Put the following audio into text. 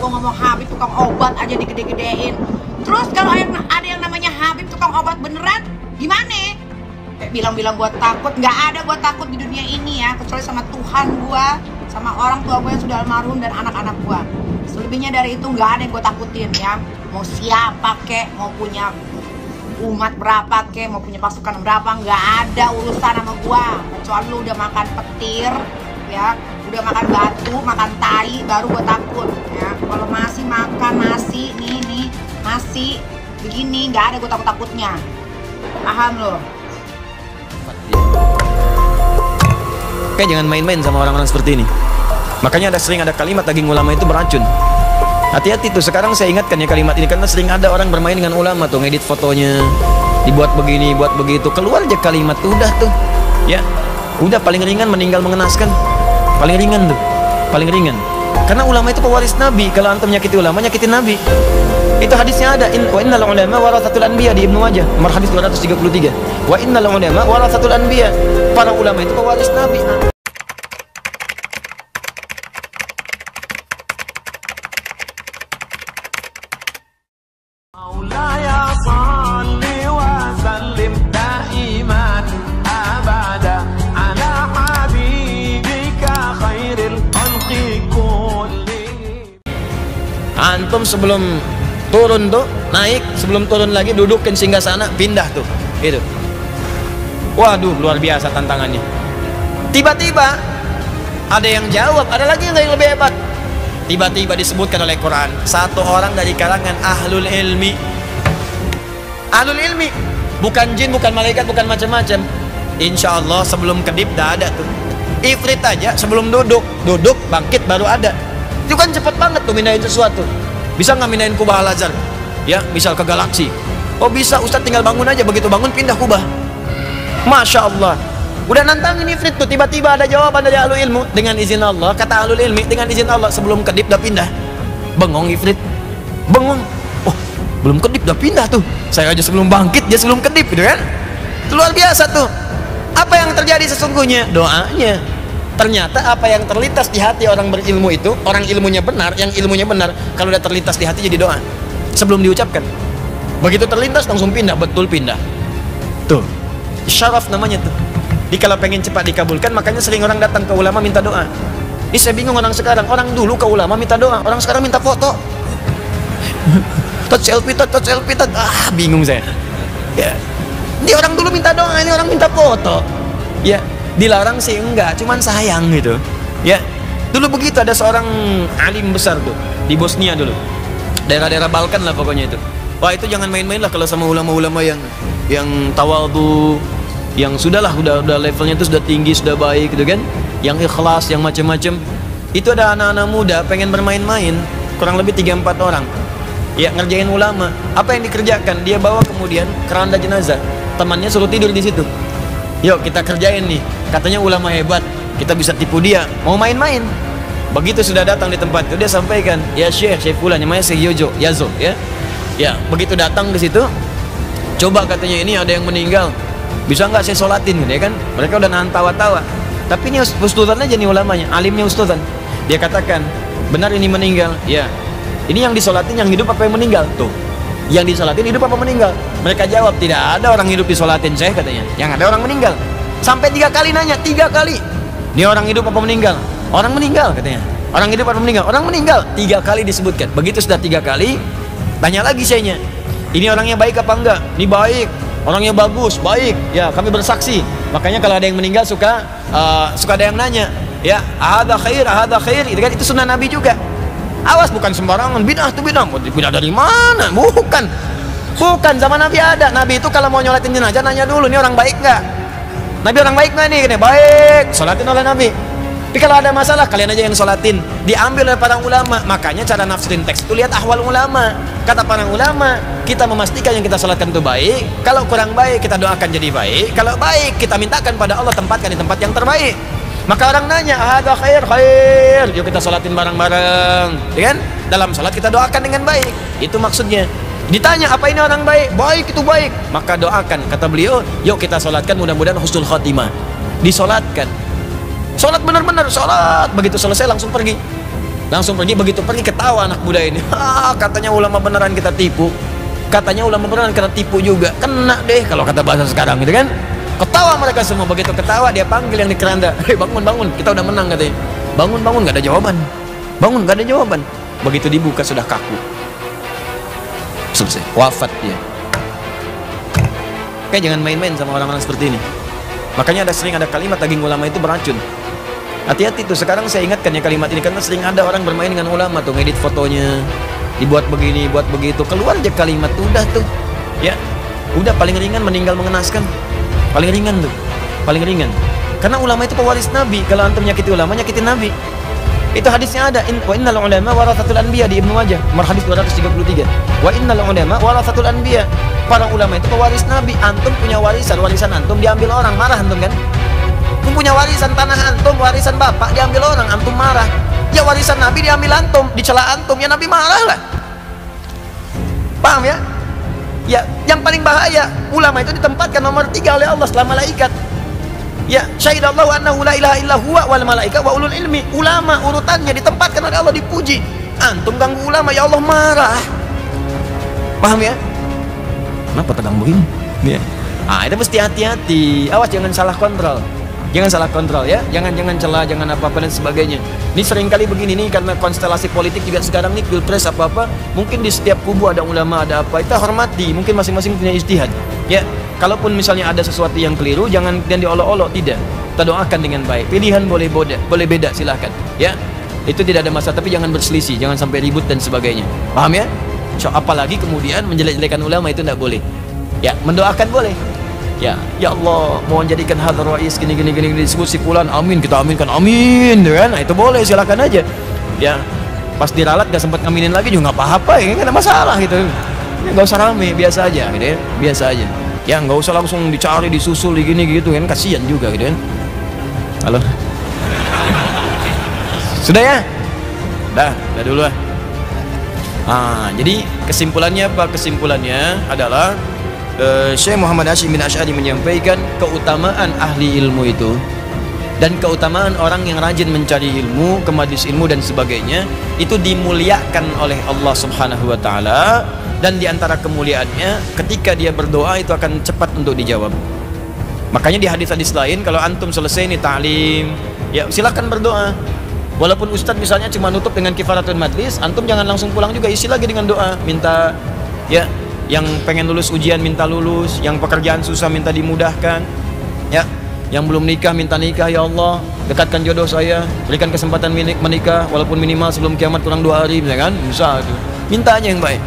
gua ngomong Habib tukang obat aja digede-gedein. Terus kalau ada yang namanya Habib tukang obat beneran, gimana? Bilang-bilang gua takut, nggak ada gua takut di dunia ini ya, kecuali sama Tuhan gua, sama orang tua gua yang sudah almarhum dan anak-anak gua. Selebihnya dari itu nggak ada yang gua takutin ya. Mau siapa kek, mau punya umat berapa kek, mau punya pasukan berapa, nggak ada urusan sama gua. Kecuali lu udah makan petir ya, udah makan batu, makan tai, baru gua takut ya. Kalau masih makan nasi nih nasi begini, nggak ada gua takut-takutnya. Paham lo? Oke, jangan main-main sama orang-orang seperti ini. Makanya sering ada kalimat daging ulama itu beracun. Hati-hati tuh, sekarang saya ingatkan ya kalimat ini, karena sering ada orang bermain dengan ulama tuh, ngedit fotonya, dibuat begini, buat begitu, keluar aja kalimat tuh, udah tuh ya, udah paling ringan meninggal mengenaskan, paling ringan tuh, paling ringan. Karena ulama itu pewaris Nabi. Kalau antum menyakiti ulama, nyakitin Nabi. Itu hadisnya ada, wa innal ulama warathatul anbiya, di Ibnu Majah, nomor hadis 233. Wa innal ulama warathatul anbiya, para ulama itu pewaris Nabi. Antum sebelum turun tuh naik, sebelum turun lagi dudukin singgasana, pindah tuh itu. Waduh, luar biasa tantangannya. Tiba-tiba ada yang jawab, ada lagi yang lebih hebat. Tiba-tiba disebutkan oleh Quran, satu orang dari kalangan ahlul ilmi. Ahlul ilmi, bukan jin, bukan malaikat, bukan macam-macam. Insya Allah sebelum kedip dah ada tuh. Ifrit aja sebelum duduk bangkit baru ada. Itu kan cepet banget tuh mindahin sesuatu. Bisa nggak mindahin kubah Al-Azhar? Ya, misal ke galaksi. Oh bisa, Ustadz tinggal bangun aja, begitu bangun pindah kubah. Masya Allah. Udah nantangin Ifrit tuh, tiba-tiba ada jawaban dari ahlul ilmu dengan izin Allah. Kata ahlul ilmi, dengan izin Allah sebelum kedip udah pindah. Bengong Ifrit, bengong. Oh, belum kedip udah pindah tuh. Saya aja sebelum bangkit, dia sebelum kedip gitu kan. Itu luar biasa tuh. Apa yang terjadi sesungguhnya? Doanya. Ternyata apa yang terlintas di hati orang berilmu itu, orang ilmunya benar, yang ilmunya benar, kalau udah terlintas di hati jadi doa sebelum diucapkan. Begitu terlintas langsung pindah, betul pindah. Tuh, syaraf namanya tuh. Jadi kalau pengen cepat dikabulkan, makanya sering orang datang ke ulama minta doa. Ini saya bingung orang sekarang. Orang dulu ke ulama minta doa, orang sekarang minta foto. Touch selfie, bingung saya. Ya, ini orang dulu minta doa, ini orang minta foto. Ya. Dilarang sih enggak, cuman sayang gitu ya. Dulu begitu, ada seorang alim besar tuh di Bosnia dulu, daerah-daerah Balkan lah pokoknya itu. Wah, itu jangan main-main lah kalau sama ulama-ulama yang tawadhu, yang sudahlah udah levelnya itu sudah tinggi, sudah baik gitu kan, yang ikhlas, yang macam-macam. Itu ada anak-anak muda pengen bermain-main, kurang lebih 3-4 orang ya, ngerjain ulama. Apa yang dikerjakan? Dia bawa kemudian keranda jenazah, temannya suruh tidur di situ. Yuk kita kerjain nih, katanya ulama hebat, kita bisa tipu dia, mau main-main. Begitu sudah datang di tempat itu, dia sampaikan, ya Syekh Fulan, namanya Syekh Yazo ya. Ya, begitu datang ke situ, coba katanya ini ada yang meninggal, bisa nggak saya sholatin gitu ya kan. Mereka udah nahan tawa-tawa, tapi ini ustadzan aja nih ulamanya, alimnya ustadzan. Dia katakan, benar ini meninggal, ya. Ini yang disolatin yang hidup apa yang meninggal? Tuh, yang disolatin hidup apa meninggal? Mereka jawab, tidak ada orang hidup disolatin saya katanya, yang ada orang meninggal. Sampai 3 kali nanya, 3 kali. Ini orang hidup apa meninggal? Orang meninggal katanya. Orang hidup apa meninggal? Orang meninggal. 3 kali disebutkan. Begitu sudah 3 kali, tanya lagi sayanya, ini orangnya baik apa enggak? Ini baik, orangnya bagus, baik. Ya, kami bersaksi. Makanya kalau ada yang meninggal suka ada yang nanya, ya, ahada khair, itu sunnah Nabi juga. Awas, bukan sembarangan, bid'ah tuh bid'ah. Bid'ah dari mana? Bukan, zaman Nabi ada. Nabi itu kalau mau nyolatin jenazah nanya dulu, ini orang baik nggak? Nabi orang baik nggak nih? Baik, sholatin oleh Nabi. Tapi kalau ada masalah, kalian aja yang sholatin. Diambil oleh para ulama. Makanya cara nafsirin teks itu lihat ahwal ulama. Kata para ulama, kita memastikan yang kita sholatkan itu baik. Kalau kurang baik, kita doakan jadi baik. Kalau baik, kita mintakan pada Allah tempatkan di tempat yang terbaik. Maka orang nanya, ada khair, yuk kita sholatin bareng-bareng, ya kan? Dalam sholat kita doakan dengan baik. Itu maksudnya. Ditanya, apa ini orang baik? Baik, itu baik. Maka doakan, kata beliau, yuk kita sholatkan mudah-mudahan husnul khatimah. Disolatkan. Sholat benar-benar, sholat. Begitu selesai langsung pergi. Langsung pergi, begitu pergi ketawa anak muda ini. Katanya ulama beneran kita tipu. Katanya ulama beneran kita tipu juga. Kena deh kalau kata bahasa sekarang gitu kan. Ketawa mereka semua, begitu ketawa dia panggil yang di keranda. Hei bangun bangun, kita udah menang katanya. Bangun bangun, gak ada jawaban. Bangun, gak ada jawaban. Begitu dibuka sudah kaku. Selesai, wafat dia. Kayak jangan main-main sama orang-orang seperti ini. Makanya sering ada kalimat daging ulama itu beracun. Hati-hati tuh, sekarang saya ingatkan ya kalimat ini karena sering ada orang bermain dengan ulama tuh, ngedit fotonya, dibuat begini, buat begitu, keluar aja kalimat tuh, udah tuh. Ya, udah paling ringan meninggal mengenaskan. Paling ringan tuh, paling ringan. Karena ulama itu pewaris Nabi. Kalau antum nyakiti ulama, nyakitin Nabi. Itu hadisnya ada, wa innal ulama warathatul anbiya di Ibnu Majah, nomor hadis 233. Wa innal ulama warathatul anbiya. Para ulama itu pewaris Nabi. Antum punya warisan, warisan antum diambil orang, marah antum kan? Antum punya warisan tanah antum, warisan bapak diambil orang, antum marah. Ya warisan Nabi diambil antum, dicela antum, ya Nabi marah lah. Paham ya? Ya, yang paling bahaya, ulama itu ditempatkan nomor 3 oleh Allah setelah malaikat. Ya, syahidallahu annahu la ilaha illa huwa wal malaika wa ulul ilmi. Ulama urutannya ditempatkan oleh Allah, dipuji. Antum ganggu ulama, ya Allah marah. Paham ya? Kenapa tegang begini? Ya. Itu mesti hati-hati. Awas jangan salah kontrol. Jangan salah kontrol ya. Jangan celah, jangan apa-apa dan sebagainya. Ini seringkali begini nih karena konstelasi politik juga sekarang nih, pilpres apa-apa, mungkin di setiap kubu ada ulama, ada apa. Kita hormati, mungkin masing-masing punya ijtihad. Ya. Kalaupun misalnya ada sesuatu yang keliru, jangan dan diolok-olok, tidak. Kita doakan dengan baik. Pilihan boleh beda, silahkan. Ya, itu tidak ada masalah. Tapi jangan berselisih, jangan sampai ribut dan sebagainya. Paham ya? Apalagi kemudian menjelek-jelekan ulama itu tidak boleh. Ya, mendoakan boleh. Ya Allah, mohon jadikan hadar rais gini diskusi fulan, amin, kita aminkan, amin, kan? Nah, itu boleh, silakan aja. Ya, pas diralat gak sempat ngaminin lagi juga nggak apa-apa, ya nggak ada masalah gitu. Ya nggak usah rame, biasa aja, gitu ya, biasa aja. Ya nggak usah langsung dicari, disusul, gini gitu kan, kasihan juga gitu kan. Halo, sudah ya, udah dulu lah. Jadi kesimpulannya apa? Kesimpulannya adalah Syekh Muhammad Hashim bin Asy'ari menyampaikan keutamaan ahli ilmu itu dan keutamaan orang yang rajin mencari ilmu, ke majelis ilmu dan sebagainya, itu dimuliakan oleh Allah Subhanahu wa taala, dan diantara kemuliaannya ketika dia berdoa itu akan cepat untuk dijawab. Makanya di hadis-hadis lain kalau antum selesai nih ta'lim, ya silakan berdoa. Walaupun ustadz misalnya cuma nutup dengan kifaratul majlis, antum jangan langsung pulang juga, isi lagi dengan doa, minta ya yang pengen lulus ujian minta lulus, yang pekerjaan susah minta dimudahkan, ya, yang belum nikah minta nikah, ya Allah dekatkan jodoh saya, berikan kesempatan menikah walaupun minimal sebelum kiamat kurang 2 hari, misalkan, bisa itu, minta aja yang baik.